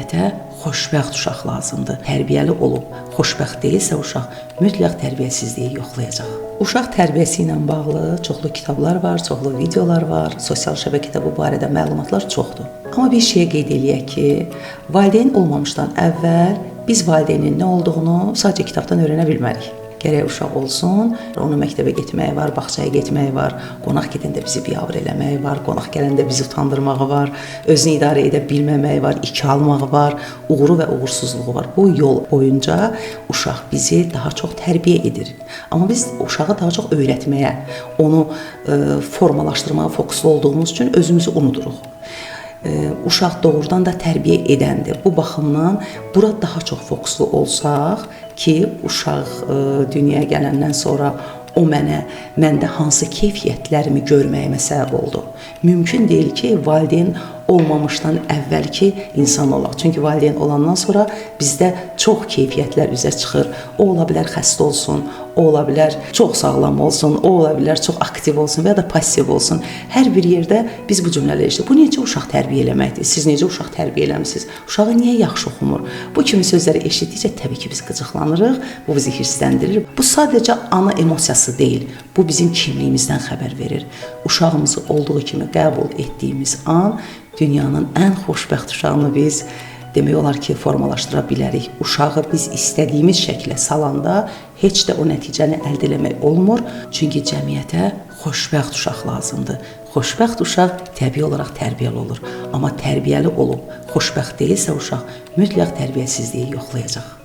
cəmiyyətə xoşbəxt uşaq lazımdır. Tərbiyəli olub, xoşbəxt deyilsə uşaq mütləq tərbiyəsizliyi yoxlayacaq. Uşaq tərbiyəsi ilə bağlı çoxlu kitablar var, çoxlu videolar var, sosial şəbəkədə bu barədə məlumatlar çoxdur. Amma bir şeyə qeyd eləyək ki, valideyn olmamışdan əvvəl biz valideynin nə olduğunu sadəcə kitabdan öyrənə bilmərik. Gərək uşaq olsun, onun məktəbə getməyi var, bağçaya getməyi var, qonaq gedəndə bizi biabır eləməyi var, qonaq gələndə bizi utandırmağı var, özünü idarə edə bilməməyi var, iki almağı var, uğuru və uğursuzluğu var. Bu yol boyunca uşaq bizi daha çox tərbiyə edir. Amma biz uşağı daha çox öyrətməyə, onu formalaşdırmağa fokuslu olduğumuz üçün özümüzü unuduruq. Uşaq doğrudan da tərbiyə edəndir. Bu baxımdan bura daha çox fokuslu olsaq ki, uşaq dünyaya gələndən sonra o məndə hansı keyfiyyətlərimi görməyimə səbəb oldu. Mümkün deyil ki, valideyn olmamışdan əvvəlki insan olaq. Çünki valideyn olandan sonra bizdə çox keyfiyyətlər üzə çıxır. O ola bilər xəstə olsun, o ola bilər çox sağlam olsun, o ola bilər çox aktiv olsun və ya da passiv olsun. Hər bir yerdə biz bu cümlələri işlədik. Bu necə uşaq tərbiyə eləməkdir? Siz necə uşaq tərbiyə eləmisiniz? Uşağı niyə yaxşı oxumur? Bu kimi sözləri eşitdikcə təbii ki, biz qıcıqlanırıq, bu bizi hirsləndirir. Bu sadəcə ana emosiyası deyil, bu bizim kimliyimizdən xəbər verir. Uşağımızı olduğu kimi qəbul etdiyimiz an dünyanın ən xoşbəxt uşağını biz demək olar ki, formalaşdıra bilərik. Uşağı biz istədiyimiz şəklə salanda heç də o nəticəni əldə eləmək olmur. Çünki cəmiyyətə xoşbəxt uşaq lazımdır. Xoşbəxt uşaq təbii olaraq tərbiyəli olur. Amma tərbiyəli olub, xoşbəxt deyilsə uşaq mütləq tərbiyəsizliyi yoxlayacaq.